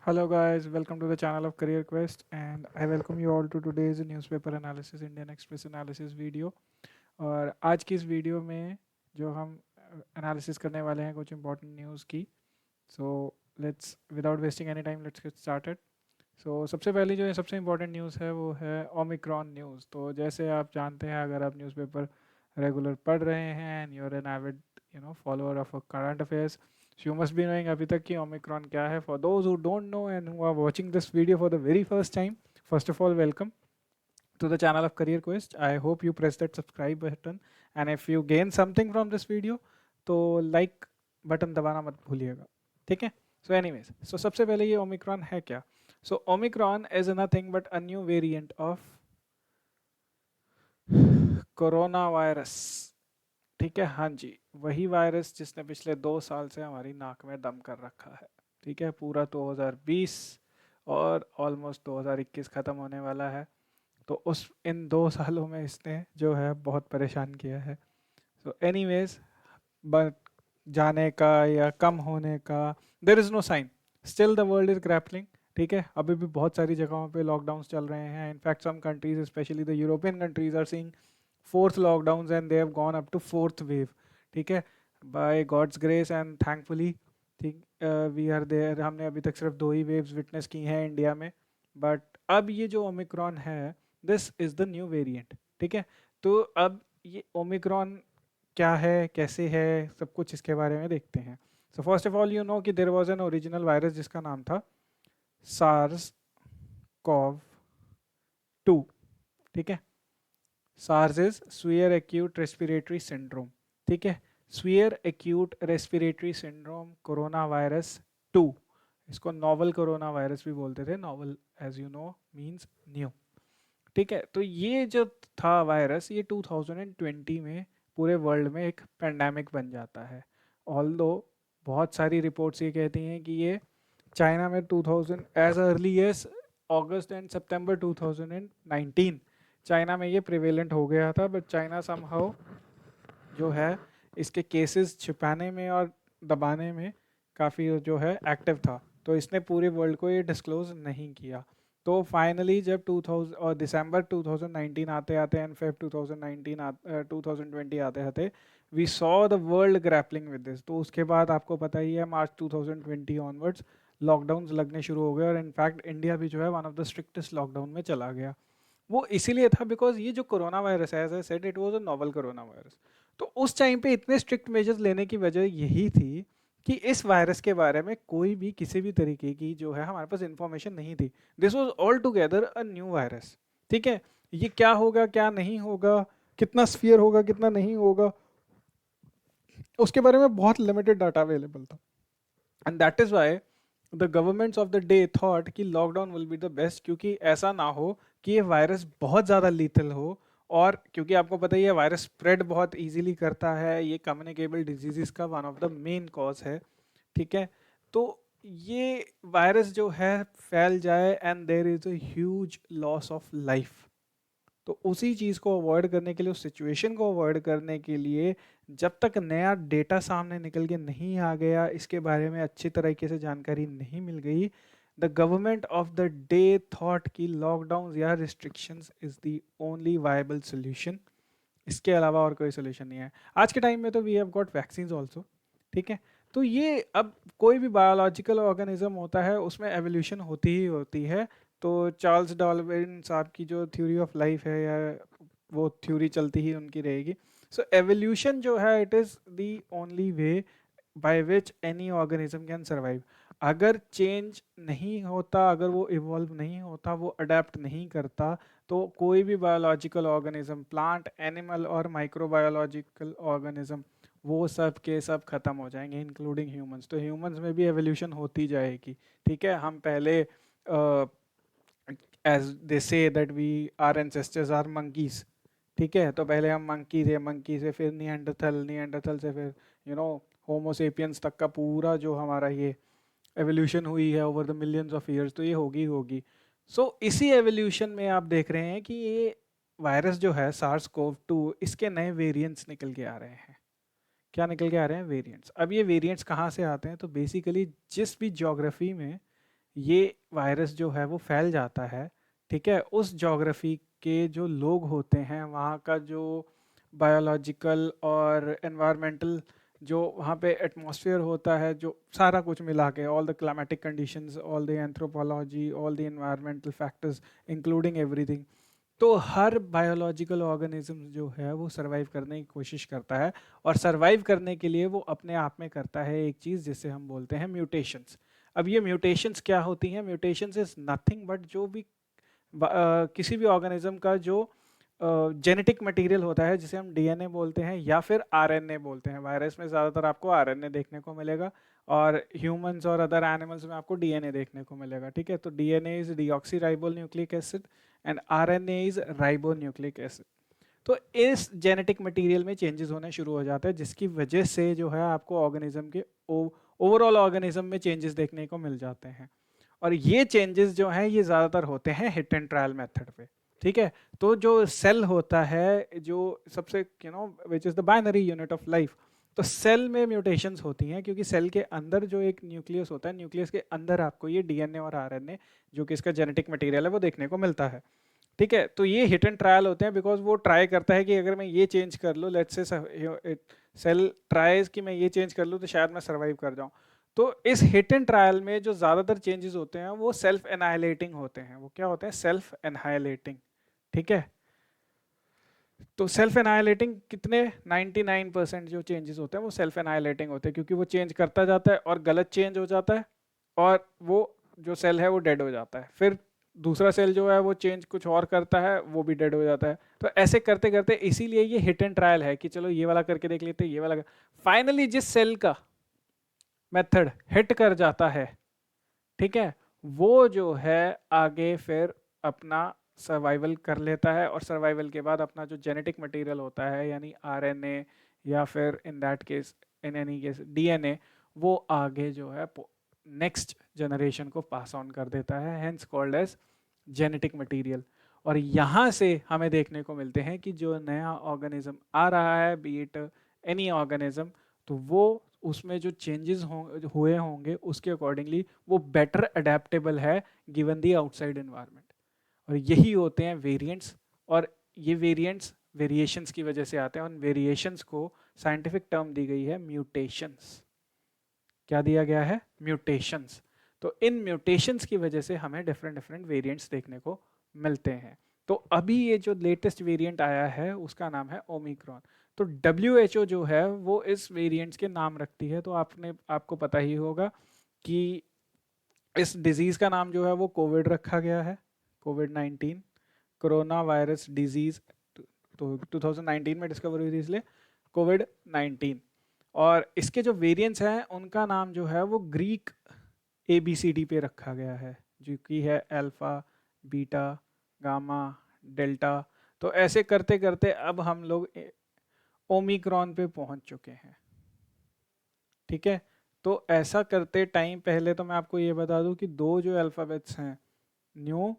Hello guys, welcome to the channel of Career Quest and I welcome you all to today's newspaper analysis Indian Express analysis video। और आज की इस video में जो हम analysis करने वाले हैं कुछ इंपॉर्टेंट न्यूज़ की। So let's without wasting any time let's get started. So सबसे पहली जो है सबसे इम्पॉर्टेंट न्यूज़ है वो है ओमिक्रॉन न्यूज़। तो जैसे आप जानते हैं, अगर आप न्यूज़पेपर रेगुलर पढ़ रहे हैं and your an avid follower of current affairs, you must be knowing अभी तक कि ओमिक्रॉन क्या है। For those who don't know and who are watching this video for the very first time, first of all welcome to the channel of Career Quest. I hope you press that subscribe button and if you gain something from this video तो like button दबाना मत भूलिएगा, ठीक है। So anyways, सो सबसे पहले ये Omicron है क्या। So Omicron is nothing but a new variant of corona virus, ठीक है। हाँ जी, वही वायरस जिसने पिछले 2 साल से हमारी नाक में दम कर रखा है, ठीक है। पूरा 2020 और ऑलमोस्ट 2021 ख़त्म होने वाला है। तो उस इन 2 सालों में इसने जो है बहुत परेशान किया है। सो एनीवेज, बट जाने का या कम होने का there is no sign, still the world is grappling, ठीक है। अभी भी बहुत सारी जगहों पे लॉकडाउन चल रहे हैं। In fact some countries specially the European countries are seeing fourth lockdown and they have gone up to fourth wave, ठीक है। By God's grace and thankfully, ठीक, वी आर देयर। हमने अभी तक सिर्फ 2 ही वेव्स विटनेस की हैं इंडिया में, बट अब ये जो ओमिक्रॉन है, this is the new variant, ठीक है। तो अब ये ओमिक्रॉन क्या है, कैसे है, सब कुछ इसके बारे में देखते हैं। So first of all you know कि there was an original virus जिसका नाम था सार्स कॉव 2, ठीक है। SARS is severe acute respiratory syndrome, ठीक है। Severe acute respiratory syndrome corona virus 2, इसको नोवल कोरोना वायरस भी बोलते थे। Novel as you know means new, ठीक है। तो ये जो था वायरस, ये 2020 में पूरे वर्ल्ड में एक पेंडेमिक बन जाता है। ऑल्दो बहुत सारी रिपोर्ट्स ये कहती हैं कि ये चाइना में 2000 as early as August and September 2019 China में ये प्रिवेलेंट हो गया था। बट चाइना समहाउ जो है इसके केसेस छिपाने में और दबाने में काफ़ी जो है एक्टिव था, तो इसने पूरे वर्ल्ड को ये डिस्क्लोज नहीं किया। तो फाइनली जब 2000 और दिसंबर 2019 आते आते एंड फेब 2020 आते आते we saw the world grappling with this. तो उसके बाद आपको पता ही है, मार्च 2020 ऑनवर्ड्स लॉकडाउन लगने शुरू हो गए और इनफैक्ट इंडिया भी जो है one of the strictest lockdown में चला गया। वो इसीलिए था बिकॉज ये जो कोरोना वायरस है, as I said, it was a novel corona virus. तो उस टाइम पे इतने स्ट्रिक्ट मेजर्स लेने की वजह यही थी कि इस वायरस के बारे में कोई भी किसी भी तरीके की जो है हमारे पास इंफॉर्मेशन नहीं थी। This was all together a new virus, ठीक है। ये क्या होगा क्या नहीं होगा, कितना स्फीयर होगा कितना नहीं होगा, उसके बारे में बहुत लिमिटेड डाटा अवेलेबल था। And that is why the governments of the day thought कि lockdown will be the best, क्योंकि ऐसा ना हो कि ये वायरस बहुत ज़्यादा लीथल हो। और क्योंकि आपको पता ही है वायरस स्प्रेड बहुत इजीली करता है, ये कम्युनिकेबल डिजीजेस का one of the main cause है, ठीक है। तो ये वायरस जो है फैल जाए and there is a huge loss of life. तो उसी चीज़ को अवॉइड करने के लिए, उस सिचुएशन को अवॉइड करने के लिए, जब तक नया डेटा सामने निकल के नहीं आ गया, इसके बारे में अच्छी तरीके से जानकारी नहीं मिल गई, the government of the day thought कि लॉकडाउन या restrictions is the only viable solution. इसके अलावा और कोई सोल्यूशन नहीं है। आज के टाइम में तो we have got vaccine also, ठीक है। तो ये अब कोई भी बायोलॉजिकल ऑर्गेनिज्म होता है उसमें एवोल्यूशन होती ही होती है। तो चार्ल्स डार्विन साहब की जो थ्योरी ऑफ लाइफ है, या वो थ्योरी चलती ही उनकी रहेगी। सो एवोल्यूशन जो है it is the only way by which any organism can survive. अगर चेंज नहीं होता, अगर वो इवॉल्व नहीं होता, वो अडेप्ट नहीं करता, तो कोई भी बायोलॉजिकल ऑर्गेनिज्म, प्लांट, एनिमल और माइक्रोबायोलॉजिकल ऑर्गेनिज्म, वो सब के सब खत्म हो जाएंगे इंक्लूडिंग ह्यूमंस। तो ह्यूमंस में भी एवोल्यूशन होती जाएगी, ठीक है। हम पहले as they say that we are ancestors are monkeys, ठीक है। तो पहले हम मंकी थे, मंकी से फिर निएंडरथल, निएंडरथल से फिर होमोसेपियंस तक का पूरा जो हमारा ये एवोल्यूशन हुई है over the millions of years, तो ये होगी होगी। सो इसी एवोल्यूशन में आप देख रहे हैं कि ये वायरस जो है सार्स कोव 2, इसके नए वेरिएंट्स निकल के आ रहे हैं। क्या निकल के आ रहे हैं? वेरिएंट्स। अब ये वेरिएंट्स कहाँ से आते हैं? तो बेसिकली जिस भी ज्योग्राफी में ये वायरस जो है वो फैल जाता है, ठीक है, उस ज्योग्राफी के जो लोग होते हैं, वहाँ का जो बायोलॉजिकल और एनवायरमेंटल जो वहाँ पे एटमॉस्फेयर होता है, जो सारा कुछ मिला के, all the climatic conditions, all the anthropology, all the environmental factors including everything, तो हर बायोलॉजिकल ऑर्गेनिज्म जो है वो सरवाइव करने की कोशिश करता है, और सरवाइव करने के लिए वो अपने आप में करता है एक चीज़ जिसे हम बोलते हैं म्यूटेशंस। अब ये म्यूटेशंस क्या होती हैं? म्यूटेशंस इज नथिंग बट जो भी किसी भी ऑर्गेनिज्म का जो जेनेटिक मटेरियल होता है, जिसे हम डीएनए बोलते हैं या फिर आरएनए बोलते हैं। वायरस में ज़्यादातर आपको आरएनए देखने को मिलेगा, और ह्यूमंस और अदर एनिमल्स में आपको डीएनए देखने को मिलेगा, ठीक है। तो DNA is deoxyribo nucleic acid and RNA is ribo nucleic acid. तो इस जेनेटिक मटेरियल में चेंजेस होने शुरू हो जाते हैं, जिसकी वजह से जो है आपको ऑर्गेनिज्म के ओवरऑल ऑर्गेनिज्म में चेंजेस देखने को मिल जाते हैं। और ये चेंजेस जो हैं ये ज़्यादातर होते हैं हिट एंड ट्रायल मेथड पे, ठीक है। तो जो सेल होता है, जो सबसे which is the binary unit of life, तो सेल में म्यूटेशंस होती हैं, क्योंकि सेल के अंदर जो एक न्यूक्लियस होता है, न्यूक्लियस के अंदर आपको ये डीएनए और आरएनए जो कि इसका जेनेटिक मटेरियल है वो देखने को मिलता है, ठीक है। तो ये हिट एंड ट्रायल होते हैं, बिकॉज वो ट्राई करता है कि अगर मैं ये चेंज कर लूँ, लेट्स से सेल ट्राइज कि मैं ये चेंज कर लूँ तो शायद मैं सर्वाइव कर जाऊँ। तो इस हिट एंड ट्रायल में जो ज़्यादातर चेंजेस होते हैं वो सेल्फ एनाइलेटिंग होते हैं। वो क्या होते हैं? सेल्फ एनाइलेटिंग, ठीक है। तो सेल्फ एनाइलेटिंग कितने 99% जो चेंजेस होते हैं वो सेल्फ एनाइलेटिंग होते हैं, क्योंकि वो चेंज करता जाता है और गलत चेंज हो जाता है, और वो जो सेल है वो डेड हो जाता है। फिर दूसरा सेल जो है वो चेंज कुछ और करता है, वो भी डेड हो जाता है। तो ऐसे करते करते, इसीलिए ये हिट एंड ट्रायल है कि चलो ये वाला करके देख लेते, ये वाला फाइनली जिस सेल का मेथड हिट कर जाता है, ठीक है, वो जो है आगे फिर अपना सर्वाइवल कर लेता है, और सर्वाइवल के बाद अपना जो जेनेटिक मटेरियल होता है, यानी आरएनए या फिर in that case, in any case DNA, वो आगे जो है नेक्स्ट जनरेशन को पास ऑन कर देता है, hence called as genetic material. और यहाँ से हमें देखने को मिलते हैं कि जो नया ऑर्गेनिज्म आ रहा है, बी इट एनी ऑर्गेनिज्म, तो वो उसमें जो चेंजेस हुए होंगे उसके अकॉर्डिंगली वो बेटर अडेप्टेबल है गिवन दी आउटसाइड एनवायरनमेंट। और यही होते हैं वेरिएंट्स, और ये वेरिएंट्स वेरिएशंस की वजह से आते हैं। उन वेरिएशंस को साइंटिफिक टर्म दी गई है म्यूटेशंस। क्या दिया गया है? म्यूटेशंस। तो इन म्यूटेशंस की वजह से हमें डिफरेंट डिफरेंट वेरिएंट्स देखने को मिलते हैं। तो अभी ये जो लेटेस्ट वेरिएंट आया है उसका नाम है ओमिक्रॉन। तो WHO जो है वो इस वेरिएंट्स के नाम रखती है। तो आपको पता ही होगा कि इस डिजीज का नाम जो है वो कोविड रखा गया है, कोविड-19, कोरोना वायरस डिजीज। तो 2019 में डिस्कवर हुई थी, इसलिए कोविड-19। और इसके जो वेरिएंट्स हैं उनका नाम जो है वो ग्रीक ABCD पे रखा गया है, जो कि है अल्फा, बीटा, गामा, डेल्टा। तो ऐसे करते करते अब हम लोग ओमिक्रॉन पे पहुंच चुके हैं, ठीक है। तो ऐसा करते टाइम पहले तो मैं आपको ये बता दूं कि दो जो अल्फ़ाबेट्स हैं, न्यू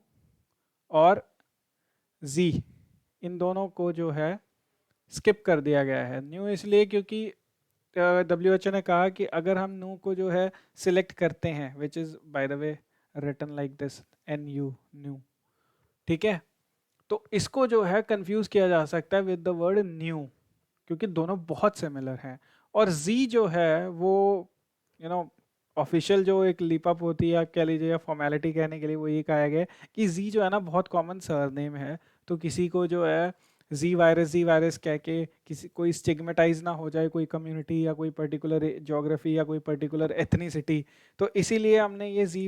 और जी, इन दोनों को जो है स्किप कर दिया गया है। न्यू इसलिए क्योंकि WHO ने कहा कि अगर हम न्यू को जो है सिलेक्ट करते हैं, which is by the way written like this, NU, nu, ठीक है, तो इसको जो है कंफ्यूज किया जा सकता है विद द वर्ड न्यू, क्योंकि दोनों बहुत सिमिलर हैं। और जी जो है वो ऑफिशियल जो एक लीप अप होती है, आप कह लीजिए, या फॉर्मेलिटी कहने के लिए, वो ये कहा गया कि जी जो है ना बहुत कॉमन सरनेम है, तो किसी को जो है जी वायरस कह के किसी कोई स्टिग्मेटाइज ना हो जाए, कोई कम्युनिटी या कोई पर्टिकुलर ज्योग्राफी या कोई पर्टिकुलर एथनिसिटी। तो इसीलिए हमने ये जी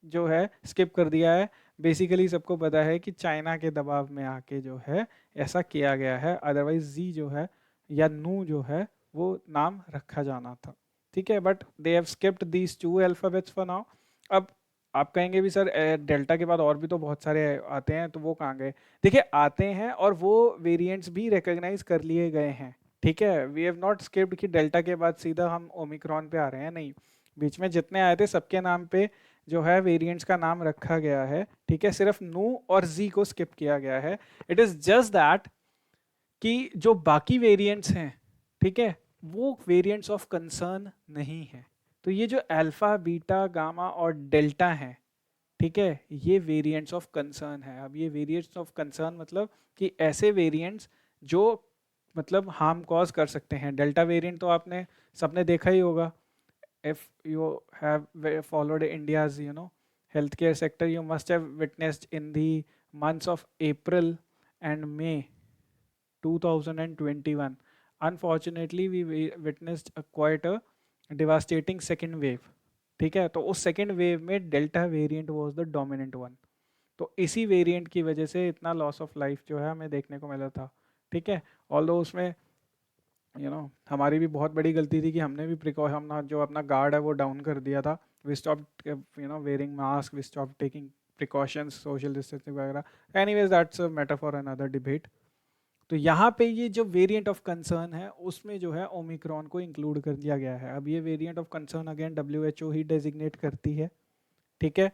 जो है स्किप कर दिया है। बेसिकली सबको पता है कि चाइना के दबाव में आके जो है ऐसा किया गया है, अदरवाइज जी जो है या नू जो है वो नाम रखा जाना था, ठीक है। But they have skipped these two alphabets for now. अब आप कहेंगे भी सर डेल्टा के बाद और भी तो बहुत सारे आते हैं, तो वो कहाँ गए? देखिए, आते हैं और वो वेरिएंट्स भी रिकॉग्नाइज कर लिए गए हैं, ठीक है। वी हैव नॉट स्किप्ड कि डेल्टा के बाद सीधा हम ओमिक्रॉन पे आ रहे हैं, नहीं। बीच में जितने आए थे सबके नाम पे जो है वेरिएंट्स का नाम रखा गया है, ठीक है। सिर्फ नू और जी को स्किप किया गया है। इट इज जस्ट दैट कि जो बाकी वेरिएंट्स हैं, ठीक है, वो वेरिएंट्स ऑफ कंसर्न नहीं है। तो ये जो अल्फा, बीटा, गामा और डेल्टा हैं, ठीक है, ये वेरिएंट्स ऑफ कंसर्न है। अब ये वेरिएंट्स ऑफ कंसर्न मतलब कि ऐसे वेरिएंट्स जो मतलब हार्म कॉज कर सकते हैं। डेल्टा वेरिएंट तो आपने सबने देखा ही होगा। if you have followed India's healthcare sector, you must have witnessed in the months of April and May 2021, unfortunately we witnessed quite a devastating second wave। ठीक है, तो उस सेकेंड वेव में delta variant was the dominant one. तो इसी variant की वजह से इतना लॉस ऑफ लाइफ जो है हमें देखने को मिला था। ठीक है, ऑल्दो उसमें हमारी भी बहुत बड़ी गलती थी कि हमने भी हम जो अपना गार्ड है वो डाउन कर दिया था। We stop wearing mask, we stop taking precautions, social distancing वगैरह। Anyways that's a matter for another debate. तो यहाँ पे ये जो वेरिएंट ऑफ कंसर्न है उसमें जो है ओमिक्रॉन को इंक्लूड कर दिया गया है। अब ये variant of concern again WHO he designate करती है। ठीक है,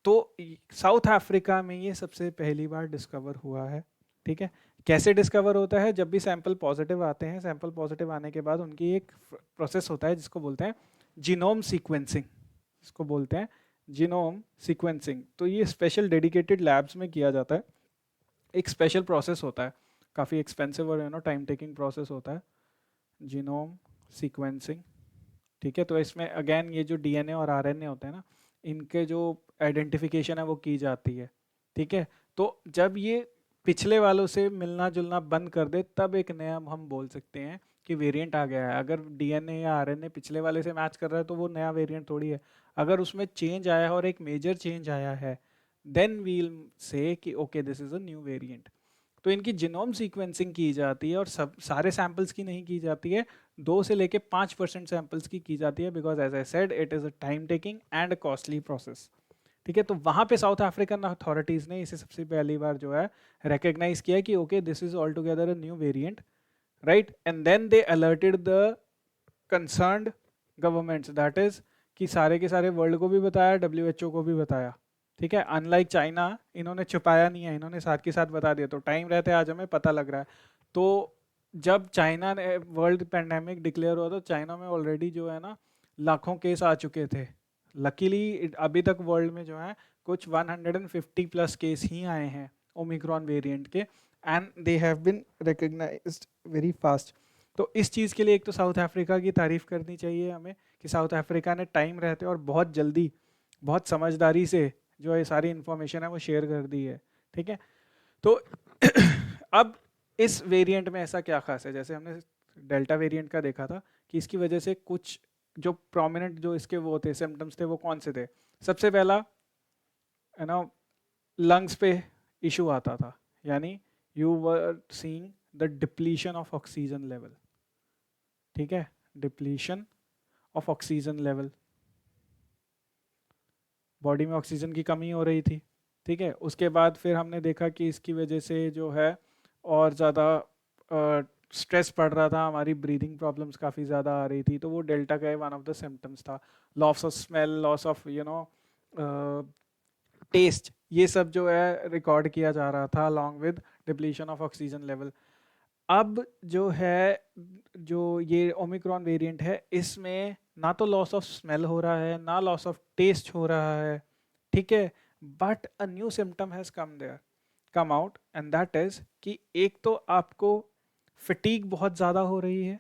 तो साउथ अफ्रीका में ये सबसे पहली बार डिस्कवर हुआ है। ठीक है, कैसे डिस्कवर होता है? जब भी सैंपल पॉजिटिव आते हैं, सैंपल पॉजिटिव आने के बाद उनकी एक प्रोसेस होता है जिसको बोलते हैं जीनोम सीक्वेंसिंग। इसको बोलते हैं जीनोम सीक्वेंसिंग। तो ये स्पेशल डेडिकेटेड लैब्स में किया जाता है। एक स्पेशल प्रोसेस होता है, काफ़ी एक्सपेंसिव और टाइम टेकिंग प्रोसेस होता है जीनोम सीक्वेंसिंग। ठीक है, तो इसमें अगेन ये जो DNA और RNA होते हैं ना, इनके जो आइडेंटिफिकेशन है वो की जाती है। ठीक है, तो जब ये पिछले वालों से मिलना जुलना बंद कर दे तब एक नया हम बोल सकते हैं कि वेरिएंट आ गया है। अगर DNA या RNA पिछले वाले से मैच कर रहा है तो वो नया वेरिएंट थोड़ी है। अगर उसमें चेंज आया है और एक मेजर चेंज आया है, देन वील से कि okay this is a new variant. तो इनकी जीनोम सीक्वेंसिंग की जाती है और सब सारे सैंपल्स की नहीं की जाती है, 2 से लेके 5% सैंपल्स की जाती है, because as I said it is a time taking and costly process. ठीक है, तो वहां पे साउथ अफ्रीकन अथॉरिटीज ने इसे सबसे पहली बार जो है रिकग्नाइज किया कि okay this is all together a new variant, right. And then they alerted the concerned governments, that is कि सारे के सारे वर्ल्ड को भी बताया, WHO को भी बताया। ठीक है, अनलाइक चाइना इन्होंने छुपाया नहीं है, इन्होंने साथ के साथ बता दिया। तो टाइम रहते आज हमें पता लग रहा है। तो जब चाइना ने वर्ल्ड पेंडेमिक डिक्लेयर हुआ तो चाइना में ऑलरेडी जो है ना लाखों केस आ चुके थे। लकीली अभी तक वर्ल्ड में जो है कुछ 150 प्लस केस ही आए हैं ओमिक्रॉन वेरिएंट के, and they have been recognised very fast. तो इस चीज़ के लिए एक तो साउथ अफ्रीका की तारीफ करनी चाहिए हमें कि साउथ अफ्रीका ने टाइम रहते और बहुत जल्दी बहुत समझदारी से जो ये सारी इन्फॉर्मेशन है वो शेयर कर दी है। ठीक है, तो अब इस वेरिएंट में ऐसा क्या खास है? जैसे हमने डेल्टा वेरिएंट का देखा था कि इसकी वजह से कुछ जो प्रोमिनेंट जो इसके वो थे सिम्टम्स थे वो कौन से थे? सबसे पहला है ना लंग्स पे इशू आता था, यानी you were seeing the depletion of oxygen level. ठीक है, depletion of oxygen level, body में ऑक्सीजन की कमी हो रही थी। ठीक है, उसके बाद फिर हमने देखा कि इसकी वजह से जो है और ज़्यादा स्ट्रेस पड़ रहा था, हमारी ब्रीदिंग प्रॉब्लम्स काफ़ी ज़्यादा आ रही थी। तो वो डेल्टा का वन ऑफ द सिम्टम्स था। Loss of smell, loss of taste, ये सब जो है रिकॉर्ड किया जा रहा था along with depletion of oxygen level. अब जो है जो ये ओमिक्रॉन वेरिएंट है इसमें ना तो लॉस ऑफ स्मेल हो रहा है ना लॉस ऑफ टेस्ट हो रहा है। ठीक है, but a new symptom has come out and that is कि एक तो आपको फटीग बहुत ज़्यादा हो रही है।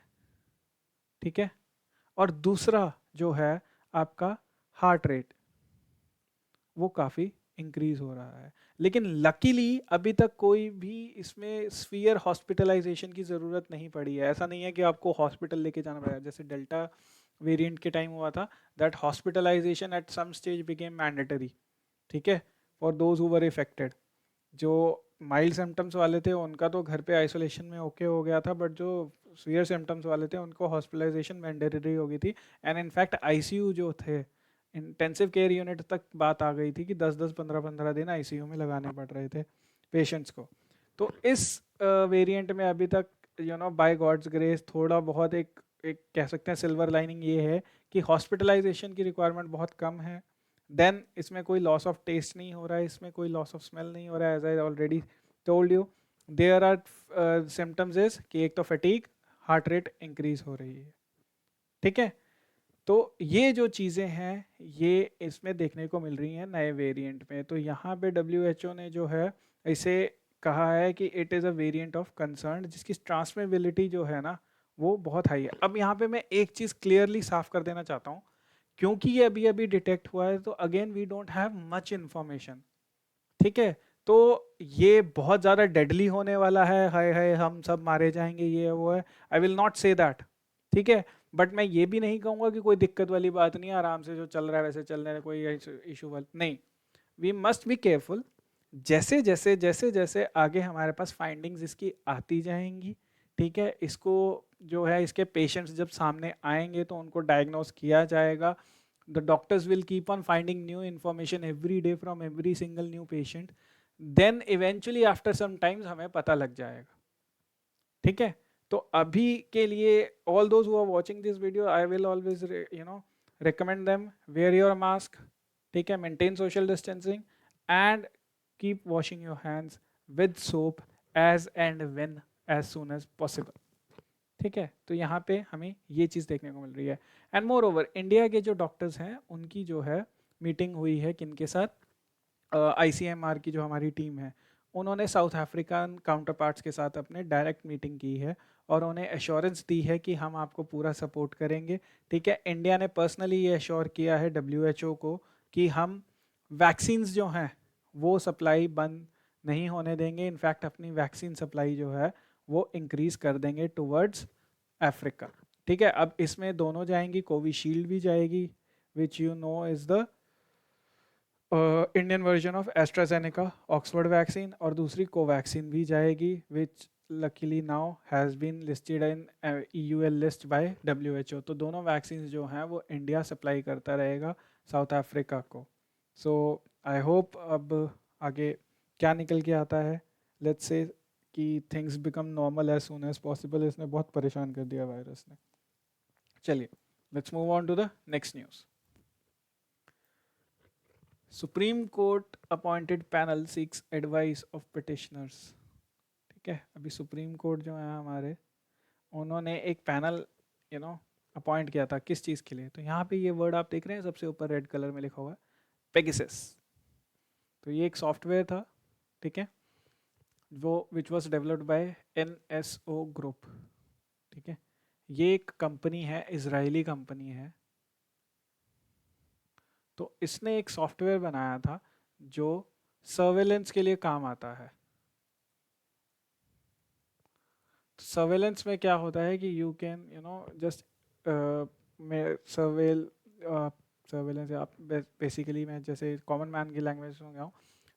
ठीक है, और दूसरा जो है आपका हार्ट रेट वो काफ़ी इंक्रीज हो रहा है। लेकिन लकीली अभी तक कोई भी इसमें स्फीयर हॉस्पिटलाइजेशन की ज़रूरत नहीं पड़ी है। ऐसा नहीं है कि आपको हॉस्पिटल लेके जाना पड़ेगा, जैसे डेल्टा वेरिएंट के टाइम हुआ था, that hospitalisation at some stage became mandatory. ठीक है, for those who were affected. जो माइल्ड सिम्टम्स वाले थे उनका तो घर पे आइसोलेशन में ओके हो गया था, बट जो सीवियर सिम्टम्स वाले थे उनको हॉस्पिटलाइजेशन मैंडेटरी हो गई थी। एंड इनफैक्ट ICU जो थे, इंटेंसिव केयर यूनिट तक बात आ गई थी कि 10-10 15-15 दिन ICU में लगाने पड़ रहे थे पेशेंट्स को। तो इस वेरिएंट में अभी तक बाय गॉड्स ग्रेस थोड़ा बहुत एक एक कह सकते हैं सिल्वर लाइनिंग ये है कि हॉस्पिटलाइजेशन की रिक्वायरमेंट बहुत कम है। देन इसमें कोई लॉस ऑफ टेस्ट नहीं हो रहा है, इसमें कोई लॉस ऑफ स्मेल नहीं हो रहा है। As I already told you, there are symptoms is कि एक तो फटीग, हार्ट रेट इंक्रीज हो रही है। ठीक है, तो ये जो चीज़ें हैं ये इसमें देखने को मिल रही हैं नए वेरिएंट में। तो यहाँ पे WHO ने जो है इसे कहा है कि it is a variant of concern, जिसकी ट्रांसमिबिलिटी जो है ना वो बहुत हाई है। अब यहाँ पे मैं एक चीज़ क्लियरली साफ कर देना चाहता हूँ, क्योंकि ये अभी अभी डिटेक्ट हुआ है तो again we don't have much information, ठीक है। तो ये बहुत ज़्यादा डेडली होने वाला है, हाय हाय हम सब मारे जाएंगे, ये वो है, I will not say that, ठीक है। बट मैं ये भी नहीं कहूँगा कि कोई दिक्कत वाली बात नहीं है, आराम से जो चल रहा है वैसे चल रहा है, कोई इशू वाली नहीं। We must be careful. जैसे जैसे आगे हमारे पास फाइंडिंग्स इसकी आती जाएंगी, ठीक है, इसको जो है इसके पेशेंट्स जब सामने आएंगे तो उनको डायग्नोस किया जाएगा। The doctors will keep on finding new information every day from every single new patient, then eventually after some times हमें पता लग जाएगा, ठीक है। तो अभी के लिए all those who are watching this video, I will always recommend them, wear your mask, ठीक है, maintain social distancing and keep washing your hands with soap as and when as soon as possible, ठीक है। तो यहाँ पे हमें ये चीज़ देखने को मिल रही है। एंड मोर ओवर इंडिया के जो डॉक्टर्स हैं उनकी जो है मीटिंग हुई है किनके साथ, ICMR की जो हमारी टीम है उन्होंने साउथ अफ्रीकन काउंटर पार्ट्स के साथ अपने डायरेक्ट मीटिंग की है और उन्हें एश्योरेंस दी है कि हम आपको पूरा सपोर्ट करेंगे, ठीक है। इंडिया ने पर्सनली ये एश्योर किया है WHO को कि हम वैक्सीन्स जो हैं वो सप्लाई बंद नहीं होने देंगे, इनफैक्ट अपनी वैक्सीन सप्लाई जो है वो इंक्रीज कर देंगे टुवर्ड्स अफ्रीका, ठीक है। अब इसमें दोनों जाएंगी, कोविशील्ड भी जाएगी which you know is the Indian version of AstraZeneca Oxford vaccine, और दूसरी कोवैक्सीन भी जाएगी which luckily now has been listed in EUL list by WHO। तो दोनों वैक्सीन जो हैं वो इंडिया सप्लाई करता रहेगा साउथ अफ्रीका को। सो आई होप अब आगे क्या निकल के आता है, let's say that things become normal as soon as possible. इसने बहुत परेशान कर दिया वायरस ने। चलिए let's move on to the next news. Supreme Court appointed panel seeks advice of petitioners, ठीक है। अभी सुप्रीम कोर्ट जो है हमारे उन्होंने एक पैनल अपॉइंट किया था, किस चीज़ के लिए, तो यहाँ पे ये वर्ड आप देख रहे हैं सबसे ऊपर रेड कलर में लिखा हुआ है पेगासस। तो ये एक सॉफ्टवेयर था, ठीक है, वो which was developed by NSO group, ठीक है। ये एक कंपनी है, इजरायली कंपनी है। तो इसने एक सॉफ्टवेयर बनाया था जो सर्वेलेंस के लिए काम आता है। सर्वेलेंस में क्या होता है कि यू कैन जस्ट सर्वेलेंस आप बेसिकली मैं जैसे कॉमन मैन की लैंग्वेज में कहूँ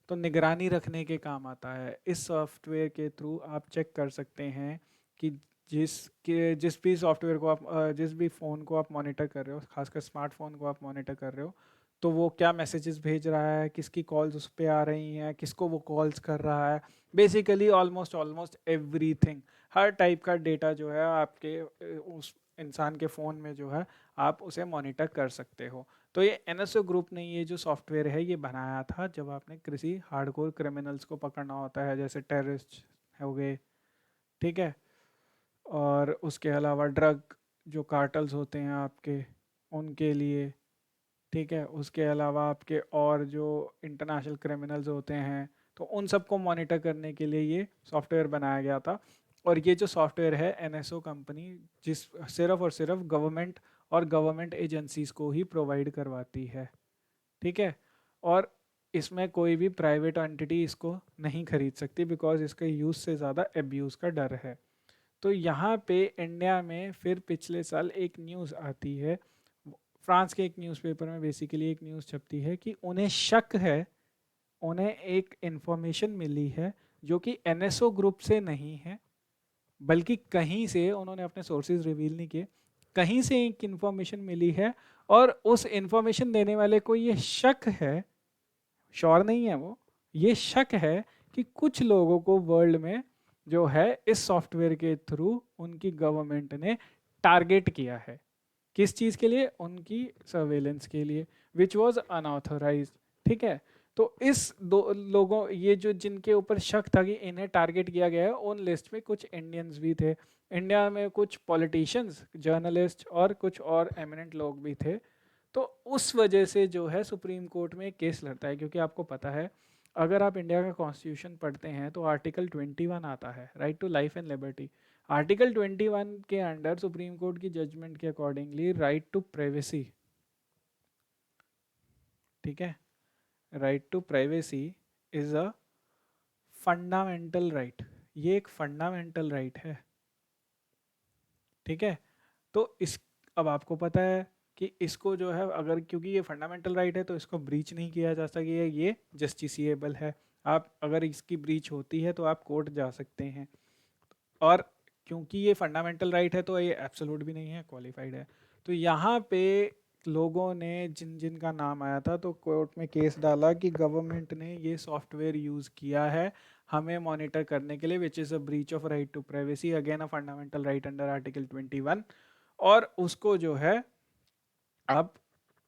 तो निगरानी रखने के काम आता है। इस सॉफ्टवेयर के थ्रू आप चेक कर सकते हैं कि जिस भी सॉफ्टवेयर को आप जिस भी फ़ोन को आप मॉनिटर कर रहे हो, खासकर स्मार्टफोन को आप मॉनिटर कर रहे हो, तो वो क्या मैसेजेस भेज रहा है, किसकी कॉल्स उस पर आ रही हैं, किसको वो कॉल्स कर रहा है, बेसिकली ऑलमोस्ट एवरीथिंग, हर टाइप का डेटा जो है आपके उस इंसान के फ़ोन में जो है आप उसे मॉनिटर कर सकते हो। तो ये NSO ग्रुप ने ये जो सॉफ्टवेयर है ये बनाया था जब आपने किसी हार्डकोर क्रिमिनल्स को पकड़ना होता है, जैसे टेररिस्ट हो गए, ठीक है, और उसके अलावा ड्रग जो कार्टल्स होते हैं आपके उनके लिए, ठीक है, उसके अलावा आपके और जो इंटरनेशनल क्रिमिनल्स होते हैं तो उन सबको मॉनिटर करने के लिए ये सॉफ्टवेयर बनाया गया था। और ये जो सॉफ्टवेयर है NSO कंपनी जिस सिर्फ और सिर्फ गवर्नमेंट और गवर्नमेंट एजेंसीज को ही प्रोवाइड करवाती है, ठीक है। और इसमें कोई भी प्राइवेट एंटिटी इसको नहीं खरीद सकती बिकॉज इसके यूज़ से ज़्यादा एब्यूज़ का डर है। तो यहाँ पे इंडिया में फिर पिछले साल एक न्यूज़ आती है, फ्रांस के एक न्यूज़पेपर में बेसिकली एक न्यूज़ छपती है कि उन्हें शक है, उन्हें एक इंफॉर्मेशन मिली है जो कि NSO ग्रुप से नहीं है बल्कि कहीं से, उन्होंने अपने सोर्सेज रिवील नहीं किए, कहीं से एक इंफॉर्मेशन मिली है और उस इंफॉर्मेशन देने वाले को ये शक है, श्योर नहीं है वो, ये शक है कि कुछ लोगों को वर्ल्ड में जो है इस सॉफ्टवेयर के थ्रू उनकी गवर्नमेंट ने टारगेट किया है। किस चीज़ के लिए? उनकी सर्वेलेंस के लिए, विच वॉज अनऑथोराइज, ठीक है। तो इस दो लोगों, ये जो जिनके ऊपर शक था कि इन्हें टारगेट किया गया है, उन लिस्ट में कुछ इंडियंस भी थे, इंडिया में कुछ पॉलिटिशियंस, जर्नलिस्ट और कुछ और एमिनेंट लोग भी थे। तो उस वजह से जो है सुप्रीम कोर्ट में केस लड़ता है, क्योंकि आपको पता है अगर आप इंडिया का कॉन्स्टिट्यूशन पढ़ते हैं तो आर्टिकल 21 आता है, right to life and liberty. Article 21 के अंडर सुप्रीम कोर्ट की जजमेंट के अकॉर्डिंगली राइट टू प्राइवेसी, ठीक है, right to privacy is a fundamental right, ये एक फंडामेंटल राइट है, ठीक है। तो इस, अब आपको पता है कि इसको जो है अगर, क्योंकि ये फंडामेंटल राइट है तो इसको ब्रीच नहीं किया जा सकता, ये जस्टिसिएबल है। आप अगर इसकी ब्रीच होती है तो आप कोर्ट जा सकते हैं, और क्योंकि ये फंडामेंटल राइट है तो ये एब्सोल्यूट भी नहीं है, क्वालिफाइड है। तो यहाँ पे लोगों ने जिन जिन का नाम आया था तो कोर्ट में केस डाला कि गवर्नमेंट ने ये सॉफ्टवेयर यूज़ किया है हमें मॉनिटर करने के लिए, which is a breach of right to privacy, again a fundamental right under article 21, और उसको जो है आप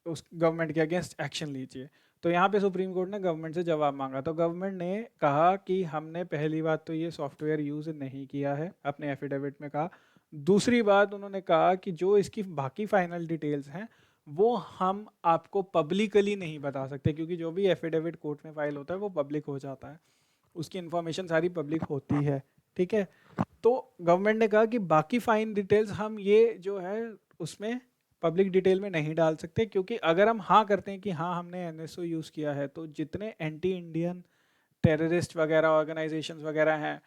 उस गवर्नमेंट के अगेंस्ट एक्शन लीजिए। तो यहाँ पे सुप्रीम कोर्ट ने गवर्नमेंट से जवाब मांगा, तो गवर्नमेंट ने कहा कि हमने पहली बात तो ये सॉफ्टवेयर यूज़ नहीं किया है, अपने एफिडेविट में कहा। दूसरी बात उन्होंने कहा कि जो इसकी बाकी फाइनल डिटेल्स हैं वो हम आपको पब्लिकली नहीं बता सकते, क्योंकि जो भी एफिडेविट कोर्ट में फाइल होता है वो पब्लिक हो जाता है, उसकी इन्फॉर्मेशन सारी पब्लिक होती है, ठीक है। तो गवर्नमेंट ने कहा कि बाकी फाइन डिटेल्स हम ये जो है उसमें पब्लिक डिटेल में नहीं डाल सकते, क्योंकि अगर हम हाँ करते हैं कि हाँ हमने एनएसओ यूज़ किया है तो जितने एंटी इंडियन टेररिस्ट वगैरह ऑर्गेनाइजेशंस वगैरह हैं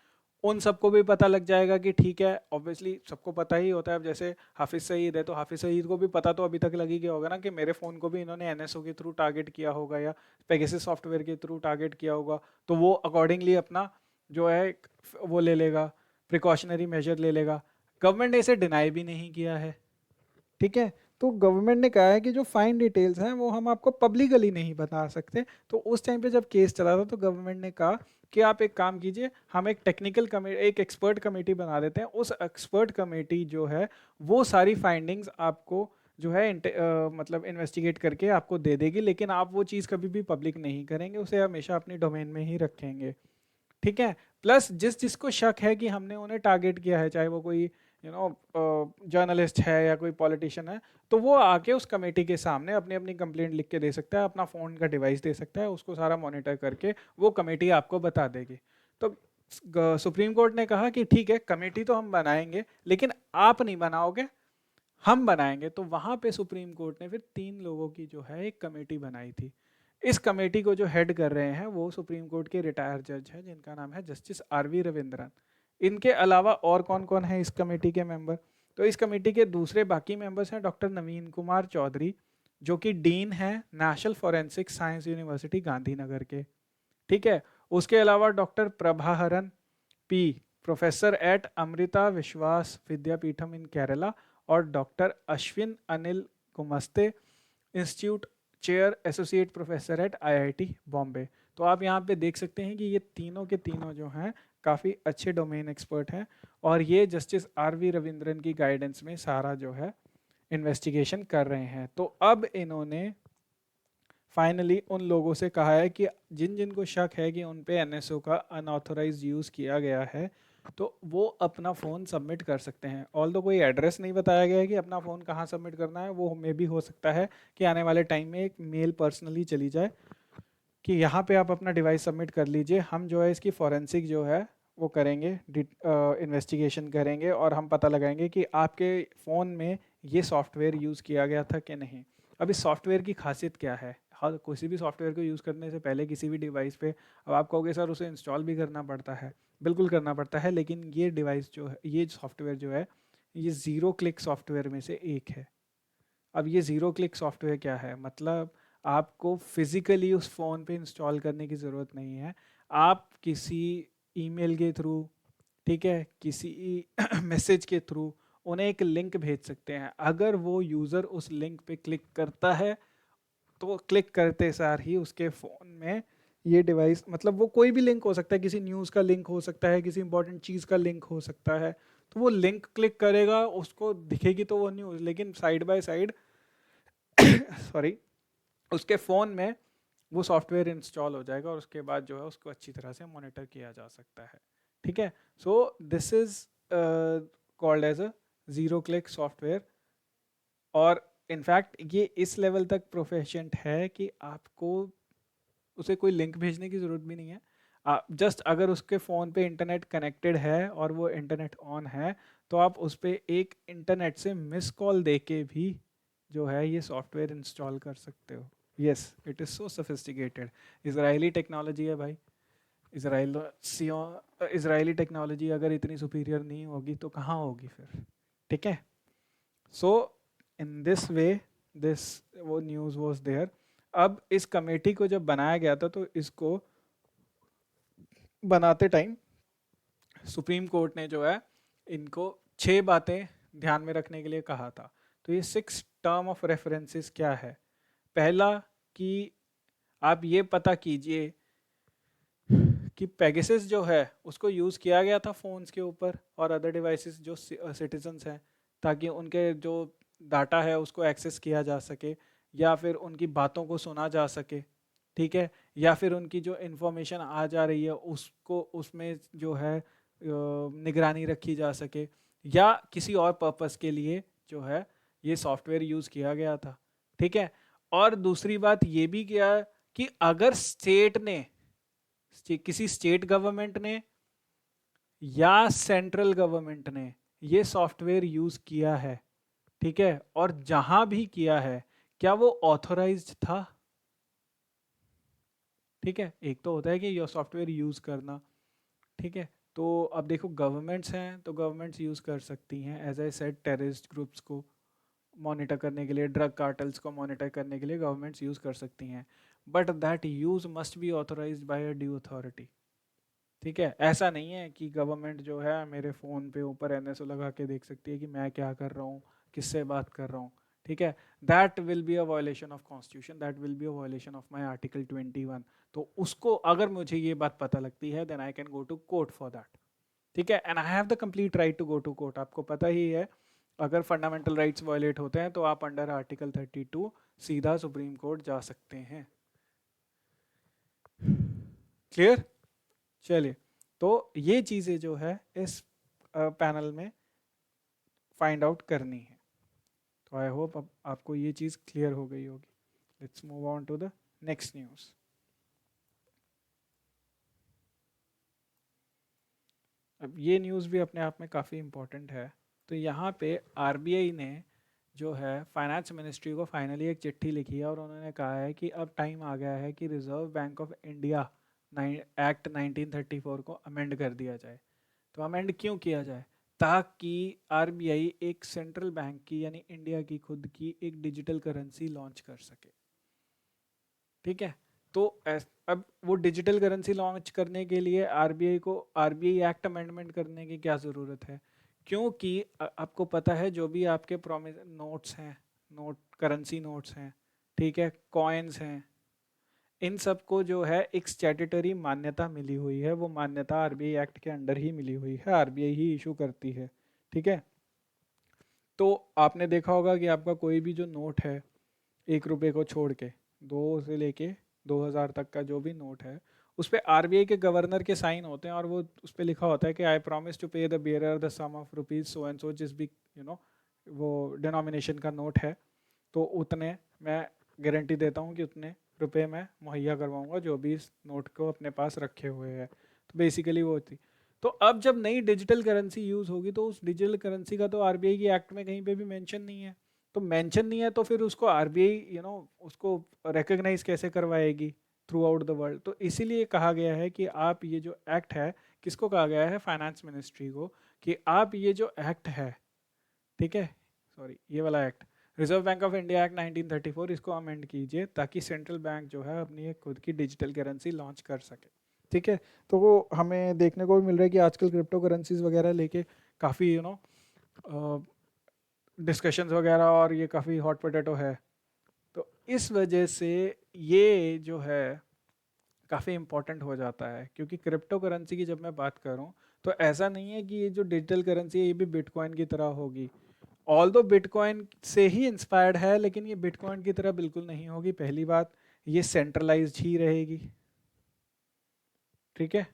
उन सबको भी पता लग जाएगा कि ठीक है, ऑब्वियसली सबको पता ही होता है। अब जैसे हाफिज सईद है तो हाफिज सईद को भी पता तो अभी तक लग ही गया होगा ना कि मेरे फ़ोन को भी इन्होंने एनएसओ के थ्रू टारगेट किया होगा या पेगासस सॉफ्टवेयर के थ्रू टारगेट किया होगा, तो वो अकॉर्डिंगली अपना जो है वो ले लेगा, प्रिकॉशनरी मेजर ले लेगा। गवर्नमेंट ने इसे डिनाई भी नहीं किया है, ठीक है। तो गवर्नमेंट ने कहा है कि जो फाइन डिटेल्स हैं वो हम आपको पब्लिकली नहीं बता सकते। तो उस टाइम पे जब केस चला था तो गवर्नमेंट ने कहा कि आप एक काम कीजिए, हम एक टेक्निकल कमेटी, एक एक्सपर्ट कमेटी बना देते हैं, उस एक्सपर्ट कमेटी जो है वो सारी फाइंडिंग्स आपको जो है मतलब इन्वेस्टिगेट करके आपको दे देगी, लेकिन आप वो चीज़ कभी भी पब्लिक नहीं करेंगे, उसे हमेशा अपनी डोमेन में ही रखेंगे, ठीक है। प्लस जिस जिसको शक है कि हमने उन्हें टारगेट किया है, चाहे वो कोई जर्नलिस्ट है या कोई पॉलिटिशियन है, तो वो आके उस कमेटी के सामने अपनी अपनी कंप्लेंट लिख के दे सकता है, अपना फ़ोन का डिवाइस दे सकता है, उसको सारा मॉनिटर करके वो कमेटी आपको बता देगी। तो सुप्रीम कोर्ट ने कहा कि ठीक है कमेटी तो हम बनाएंगे लेकिन आप नहीं बनाओगे, हम बनाएंगे। तो वहां पे सुप्रीम कोर्ट ने फिर 3 लोगों की जो है एक कमेटी बनाई थी। इस कमेटी को जो हेड कर रहे हैं वो सुप्रीम कोर्ट के रिटायर्ड जज हैं जिनका नाम है जस्टिस आरवी रविंद्रन। इनके अलावा और कौन कौन है इस कमेटी के मेंबर, तो इस कमेटी के दूसरे बाकी मेंबर्स हैं डॉक्टर नवीन कुमार चौधरी जो कि डीन है national forensic science university Gandhinagar के, ठीक है। उसके अलावा doctor Prabhaharan P, professor at Amrita Vishwa Vidyapeetham in Kerala, और doctor Ashwin Anil Kumaste, institute chair associate professor at IIT Bombay. तो आप यहाँ पे देख सकते हैं कि ये तीनों के तीनों जो हैं काफ़ी अच्छे डोमेन एक्सपर्ट हैं, और ये जस्टिस आरवी रविंद्रन की गाइडेंस में सारा जो है इन्वेस्टिगेशन कर रहे हैं। तो अब इन्होंने फाइनली उन लोगों से कहा है कि जिन जिन को शक है कि उन पे एनएसओ का अनऑथोराइज यूज़ किया गया है तो वो अपना फ़ोन सबमिट कर सकते हैं। ऑल्दो कोई एड्रेस नहीं बताया गया है कि अपना फ़ोन कहाँ सबमिट करना है, वो मे भी हो सकता है कि आने वाले टाइम में एक मेल पर्सनली चली जाए कि यहाँ पे आप अपना डिवाइस सबमिट कर लीजिए, हम जो है इसकी फॉरेंसिक जो है वो करेंगे, इन्वेस्टिगेशन करेंगे और हम पता लगाएंगे कि आपके फ़ोन में ये सॉफ्टवेयर यूज़ किया गया था कि नहीं। अब इस सॉफ्टवेयर की खासियत क्या है, हर किसी भी सॉफ्टवेयर को यूज़ करने से पहले किसी भी डिवाइस पे, अब आप कहोगे सर उसे इंस्टॉल भी करना पड़ता है, बिल्कुल करना पड़ता है, लेकिन ये डिवाइस जो है, ये सॉफ्टवेयर जो है, ये ज़ीरो क्लिक सॉफ्टवेयर में से एक है। अब ये ज़ीरो क्लिक सॉफ्टवेयर क्या है, मतलब आपको फिज़िकली उस फ़ोन पे इंस्टॉल करने की ज़रूरत नहीं है, आप किसी ईमेल के थ्रू, ठीक है, किसी मैसेज के थ्रू उन्हें एक लिंक भेज सकते हैं। अगर वो यूज़र उस लिंक पे क्लिक करता है तो क्लिक करते सार ही उसके फ़ोन में ये डिवाइस, मतलब वो कोई भी लिंक हो सकता है, किसी न्यूज़ का लिंक हो सकता है, किसी इंपॉर्टेंट चीज़ का लिंक हो सकता है, तो वो लिंक क्लिक करेगा, उसको दिखेगी तो वो न्यूज़, लेकिन साइड बाय साइड सॉरी, उसके फ़ोन में वो सॉफ्टवेयर इंस्टॉल हो जाएगा और उसके बाद जो है उसको अच्छी तरह से मॉनिटर किया जा सकता है। ठीक है, so this is called as a zero click software. और इनफैक्ट ये इस लेवल तक प्रोफिशिएंट है कि आपको उसे कोई लिंक भेजने की ज़रूरत भी नहीं है। जस्ट अगर उसके फ़ोन पे इंटरनेट कनेक्टेड है और वो इंटरनेट ऑन है, तो आप उस पर एक इंटरनेट से मिस कॉल दे के भी जो है ये सॉफ्टवेयर इंस्टॉल कर सकते हो। Yes, it is so sophisticated. Israeli technology है भाई। इसराइल इसराइली टेक्नोलॉजी अगर इतनी सुपीरियर नहीं होगी तो कहाँ होगी फिर। ठीक है, सो इन दिस वे दिस वो न्यूज़ वाज देयर। अब इस कमेटी को जब बनाया गया था तो इसको बनाते टाइम सुप्रीम कोर्ट ने जो है इनको 6 बातें ध्यान में रखने के लिए कहा था। तो ये 6 टर्म ऑफ रेफरेंसेस क्या है? पहला कि आप ये पता कीजिए कि पेगासस जो है उसको यूज़ किया गया था फ़ोन्स के ऊपर और अदर डिवाइसेस जो सिटीजन्स हैं, ताकि उनके जो डाटा है उसको एक्सेस किया जा सके या फिर उनकी बातों को सुना जा सके। ठीक है, या फिर उनकी जो इन्फॉर्मेशन आ जा रही है उसको उसमें जो है निगरानी रखी जा सके, या किसी और पर्पस के लिए जो है ये सॉफ्टवेयर यूज़ किया गया था। ठीक है, और दूसरी बात ये भी किया कि अगर स्टेट ने किसी स्टेट गवर्नमेंट ने या सेंट्रल गवर्नमेंट ने ये सॉफ्टवेयर यूज किया है, ठीक है, और जहां भी किया है, क्या वो ऑथोराइज्ड था? ठीक है, एक तो होता है कि ये सॉफ्टवेयर यूज करना। ठीक है, तो अब देखो गवर्नमेंट्स हैं तो गवर्नमेंट्स यूज कर सकती हैं as I said terrorist groups को मॉनिटर करने के लिए, ड्रग कार्टल्स को मॉनिटर करने के लिए गवर्नमेंट्स यूज कर सकती हैं, but that use must be authorised by a due authority. ठीक है, ऐसा नहीं है कि गवर्नमेंट जो है मेरे फ़ोन पे ऊपर एनएसओ लगा के देख सकती है कि मैं क्या कर रहा हूँ, किससे बात कर रहा हूँ। ठीक है, that will be a violation of constitution, that will be a violation of my article 21। तो उसको अगर मुझे ये बात पता लगती है then I can go to court for that. ठीक है, and I have the complete right to go to court. आपको पता ही है अगर फंडामेंटल राइट्स वायलेट होते हैं तो आप अंडर आर्टिकल 32 सीधा सुप्रीम कोर्ट जा सकते हैं। क्लियर? चलिए, तो ये चीज़ें जो है इस पैनल में फाइंड आउट करनी है। तो आई होप अब आपको ये चीज़ क्लियर हो गई होगी। Let's move on to the next news. अब ये न्यूज़ भी अपने आप में काफ़ी इम्पोर्टेंट है। तो यहाँ पे आरबीआई ने जो है फाइनेंस मिनिस्ट्री को फाइनली एक चिट्ठी लिखी है और उन्होंने कहा है कि अब टाइम आ गया है कि reserve bank of India act 1934 को अमेंड कर दिया जाए। तो अमेंड क्यों किया जाए? ताकि आरबीआई एक सेंट्रल बैंक की यानी इंडिया की खुद की एक डिजिटल करेंसी लॉन्च कर सके। ठीक है, तो अब वो डिजिटल करेंसी लॉन्च करने के लिए आरबीआई को आरबीआई एक्ट अमेंडमेंट करने की क्या ज़रूरत है? क्योंकि आपको पता है जो भी आपके प्रोमिस नोट्स हैं, नोट करेंसी नोट्स हैं, ठीक है, कॉइन्स हैं, इन सबको जो है एक स्टैट्यूटरी मान्यता मिली हुई है। वो मान्यता आरबीआई एक्ट के अंडर ही मिली हुई है, आरबीआई ही इशू करती है। ठीक है, तो आपने देखा होगा कि आपका कोई भी जो नोट है 1 रुपये को छोड़ के 2 से लेके 2000 तक का जो भी नोट है उस पर आरबीआई के गवर्नर के साइन होते हैं और वो उस पर लिखा होता है कि I promise to pay the bearer the sum of rupees so and so, जिस भी वो डिनोमिनेशन का नोट है तो उतने मैं गारंटी देता हूँ कि उतने रुपए मैं मुहैया करवाऊंगा जो भी इस नोट को अपने पास रखे हुए हैं। तो बेसिकली वो थी। तो अब जब नई डिजिटल करेंसी यूज़ होगी तो उस डिजिटल करेंसी का तो आरबीआई की एक्ट में कहीं पे भी मेंशन नहीं है। तो मेंशन नहीं है तो फिर उसको आरबीआई उसको रिकग्नाइज कैसे करवाएगी थ्रू आउट द वर्ल्ड? तो इसीलिए कहा गया है कि आप ये जो एक्ट है, किसको कहा गया है? फाइनेंस मिनिस्ट्री को, कि आप ये जो एक्ट है, ठीक है, सॉरी ये वाला act, reserve bank of India act 1934, इसको अमेंड कीजिए ताकि सेंट्रल बैंक जो है अपनी एक खुद की डिजिटल करेंसी लॉन्च कर सके। ठीक है, तो वो हमें देखने को भी मिल रहा है कि आजकल क्रिप्टो करेंसीज वगैरह लेके काफ़ी डिस्कशंस वगैरह और ये काफ़ी हॉट पोटैटो है। तो इस वजह से ये जो है काफ़ी इंपॉर्टेंट हो जाता है, क्योंकि क्रिप्टो करेंसी की जब मैं बात करूं तो ऐसा नहीं है कि ये जो डिजिटल करेंसी है ये भी बिटकॉइन की तरह होगी। ऑल दो बिटकॉइन से ही इंस्पायर्ड है लेकिन ये बिटकॉइन की तरह बिल्कुल नहीं होगी, पहली बात। ये सेंट्रलाइज्ड ही रहेगी, ठीक है,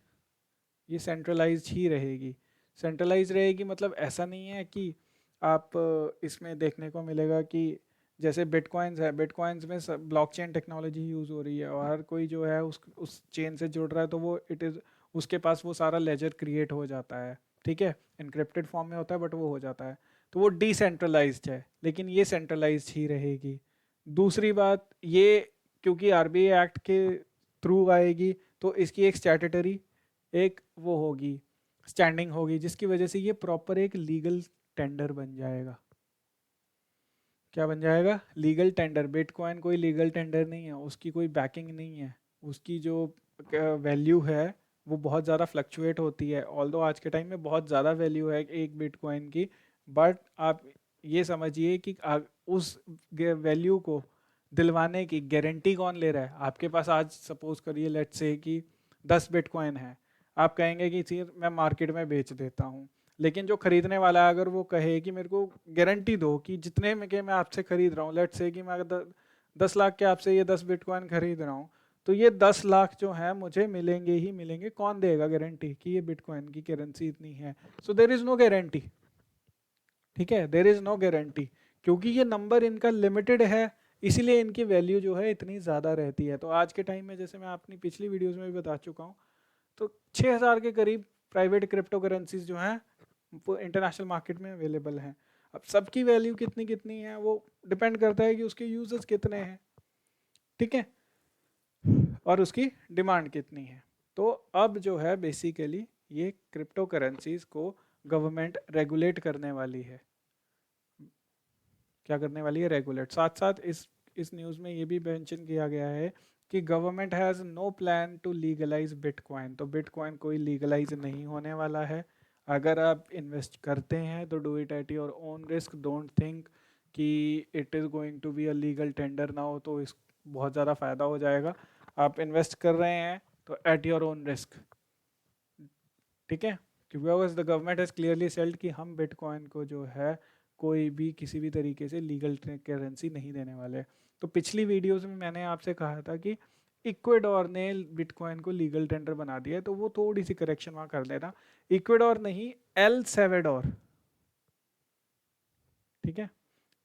ये सेंट्रलाइज्ड ही रहेगी। सेंट्रलाइज रहेगी मतलब ऐसा नहीं है कि आप इसमें देखने को मिलेगा कि जैसे बिटकॉइंस है, बिटकॉइंस में ब्लॉकचेन टेक्नोलॉजी यूज़ हो रही है और हर कोई जो है उस चेन से जुड़ रहा है, तो वो इट इज़ उसके पास वो सारा लेजर क्रिएट हो जाता है, ठीक है, इनक्रिप्टेड फॉर्म में होता है बट वो हो जाता है, तो वो डिसेंट्रलाइज्ड है, लेकिन ये सेंट्रलाइज्ड ही रहेगी। दूसरी बात ये, क्योंकि आरबीआई एक्ट के थ्रू आएगी तो इसकी एक स्टैट्यूटरी एक वो होगी, स्टैंडिंग होगी, जिसकी वजह से ये प्रॉपर एक लीगल टेंडर बन जाएगा। क्या बन जाएगा? Legal tender. बिटकॉइन कोई लीगल टेंडर नहीं है, उसकी कोई बैकिंग नहीं है, उसकी जो वैल्यू है वो बहुत ज़्यादा फ्लक्चुएट होती है। ऑल्दो आज के टाइम में बहुत ज़्यादा वैल्यू है एक बिटकॉइन की, बट आप ये समझिए कि उस वैल्यू को दिलवाने की गारंटी कौन ले रहा है? आपके पास आज सपोज करिए लेट्स से कि 10 बिटकॉइन है, आप कहेंगे कि सिर्फ मैं मार्केट में बेच देता हूँ, लेकिन जो खरीदने वाला है अगर वो कहे कि मेरे को गारंटी दो कि जितने में के मैं आपसे खरीद रहा हूँ, लेट्स से कि मैं अगर 10 लाख के आपसे ये 10 बिटकॉइन खरीद रहा हूँ, तो ये 10 लाख जो है मुझे मिलेंगे ही मिलेंगे। कौन देगा गारंटी कि ये बिटकॉइन की करेंसी इतनी है? सो देर इज नो गारंटी, ठीक है, देर इज नो गारंटी, क्योंकि ये नंबर इनका लिमिटेड है, इसीलिए इनकी वैल्यू जो है इतनी ज़्यादा रहती है। तो आज के टाइम में जैसे मैं अपनी पिछली वीडियोस में भी बता चुका हूँ, तो 6000 के करीब प्राइवेट क्रिप्टो करेंसीज जो हैं वो इंटरनेशनल मार्केट में अवेलेबल हैं। अब सबकी वैल्यू कितनी कितनी है वो डिपेंड करता है कि उसके यूजर्स कितने हैं, ठीक है, और उसकी डिमांड कितनी है। तो अब जो है बेसिकली ये क्रिप्टो करेंसीज को गवर्नमेंट रेगुलेट करने वाली है। क्या करने वाली है? रेगुलेट। साथ साथ इस न्यूज़ में ये भी मेंशन किया गया है कि government has no plan to legalize bitcoin. तो बिटकॉइन कोई लीगलाइज नहीं होने वाला है। अगर आप इन्वेस्ट करते हैं तो do it at your own risk, don't think कि it is going to be a legal tender ना हो तो इस बहुत ज़्यादा फ़ायदा हो जाएगा। आप इन्वेस्ट कर रहे हैं तो एट योर ओन रिस्क, ठीक है, क्योंकि the government has clearly sailed कि हम बिटकॉइन को जो है कोई भी किसी भी तरीके से लीगल करेंसी नहीं देने वाले। तो पिछली वीडियोस में मैंने आपसे कहा था कि इक्वेडोर ने बिटकॉइन को लीगल टेंडर बना दिया है, तो वो थोड़ी सी करेक्शन वहाँ कर लेना, इक्वेडोर नहीं, एल सेवेडोर, ठीक है,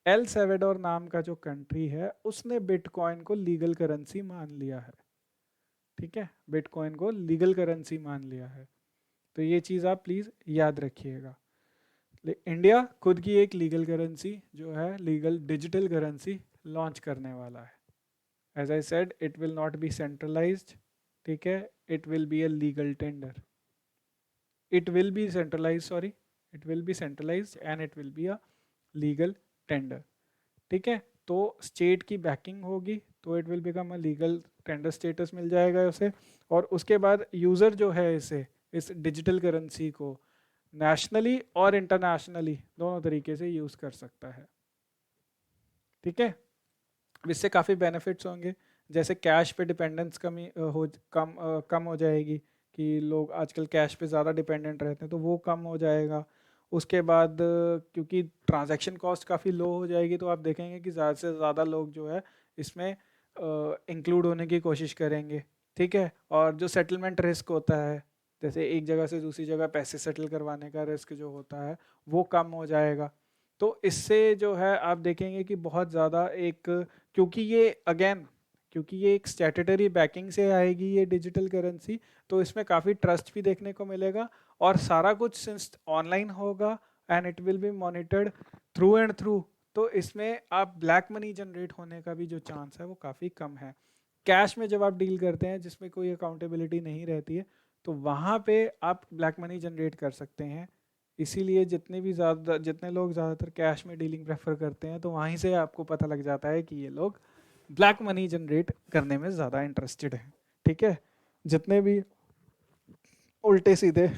एल सेवेडोर नाम का जो कंट्री है उसने बिटकॉइन को लीगल करेंसी मान लिया है, ठीक है, बिटकॉइन को लीगल करेंसी मान लिया है। तो ये चीज़ आप प्लीज़ याद रखिएगा। इंडिया खुद की एक लीगल करेंसी जो है लीगल डिजिटल करेंसी लॉन्च करने वाला है। As I said it will not be centralised, ठीक है, it will be a legal tender, it will be centralise, sorry, it will be centralised and it will be a legal tender, ठीक है। तो state की backing होगी तो it will become a legal tender status मिल जाएगा उसे, और उसके बाद यूज़र जो है इसे इस डिजिटल करेंसी को नेशनली और इंटरनेशनली दोनों तरीके से यूज़ कर सकता है, ठीक है। इससे काफ़ी बेनिफिट्स होंगे, जैसे कैश पे डिपेंडेंस कम हो जाएगी कि लोग आजकल कैश पे ज़्यादा डिपेंडेंट रहते हैं, तो वो कम हो जाएगा। उसके बाद क्योंकि ट्रांजैक्शन कॉस्ट काफ़ी लो हो जाएगी, तो आप देखेंगे कि ज़्यादा से ज़्यादा लोग जो है इसमें इंक्लूड होने की कोशिश करेंगे, ठीक है। और जो सेटलमेंट रिस्क होता है, जैसे एक जगह से दूसरी जगह पैसे सेटल करवाने का रिस्क जो होता है वो कम हो जाएगा। तो इससे जो है आप देखेंगे कि बहुत ज़्यादा एक, क्योंकि ये अगेन क्योंकि ये एक स्टैट्यूटरी बैकिंग से आएगी ये डिजिटल करेंसी, तो इसमें काफ़ी ट्रस्ट भी देखने को मिलेगा, और सारा कुछ सिंस ऑनलाइन होगा and it will B monitored through and through, तो इसमें आप ब्लैक मनी जनरेट होने का भी जो चांस है वो काफ़ी कम है। कैश में जब आप डील करते हैं जिसमें कोई अकाउंटेबिलिटी नहीं रहती है, तो वहाँ पे आप ब्लैक मनी जनरेट कर सकते हैं। इसीलिए जितने लोग ज़्यादातर कैश में डीलिंग प्रेफर करते हैं, तो वहीं से आपको पता लग जाता है कि ये लोग ब्लैक मनी जनरेट करने में ज़्यादा इंटरेस्टेड हैं, ठीक है। जितने भी उल्टे सीधे,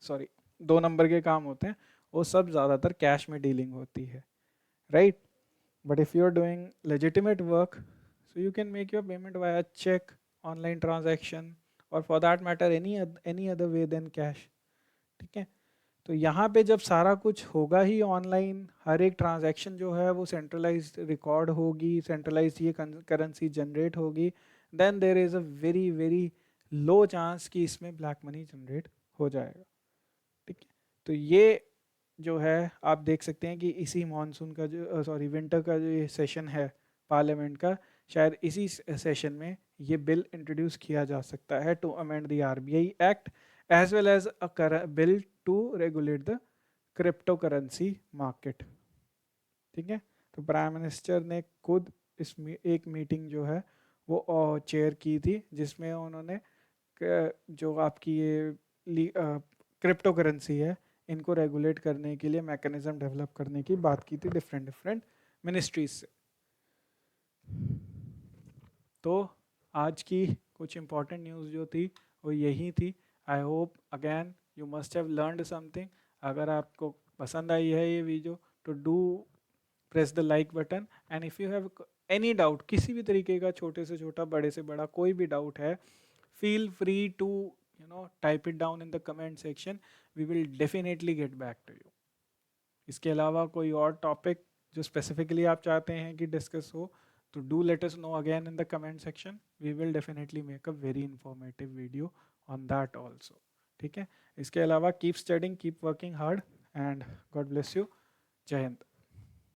सॉरी, 2 नंबर के काम होते हैं वो सब ज़्यादातर कैश में डीलिंग होती है, right. But if you are doing legitimate work, so you can make your payment via check, online transaction, or for that matter any other way than cash, ठीक है। तो यहाँ पे जब सारा कुछ होगा ही ऑनलाइन, हर एक ट्रांजैक्शन जो है वो सेंट्रलाइज्ड रिकॉर्ड होगी, सेंट्रलाइज्ड ये करेंसी जनरेट होगी, then there is a very very low chance कि इसमें ब्लैक मनी जनरेट हो जाएगा। ठीक है, तो ये जो है आप देख सकते हैं कि इसी मॉनसून का जो सॉरी विंटर का जो ये सेशन है पार्लियामेंट का, शायद इसी सेशन में ये बिल इंट्रोड्यूस किया जा सकता है to amend the RBI act as well as a bill to regulate the crypto currency market. ठीक है, तो प्राइम मिनिस्टर ने खुद एक मीटिंग जो है वो चेयर की थी, जिसमें उन्होंने जो आपकी ये क्रिप्टो करेंसी है इनको रेगुलेट करने के लिए मैकेनिज्म डेवलप करने की बात की थी डिफरेंट डिफरेंट मिनिस्ट्रीज से। तो आज की कुछ इंपॉर्टेंट न्यूज़ जो थी वो यही थी। I hope again you must have learned something. अगर आपको पसंद आई है ये वीडियो तो do press the like button, and if you have any doubt, किसी भी तरीके का, छोटे से छोटा बड़े से बड़ा कोई भी डाउट है, feel free to type it down in the comment section. We will definitely get back to you. इसके अलावा कोई और टॉपिक जो स्पेसिफिकली आप चाहते हैं कि डिस्कस हो तो do let us know again in the comment section. We will definitely make a very informative video on that also. ठीक है, इसके अलावा keep studying, keep working hard, and God bless you. जय हिंद।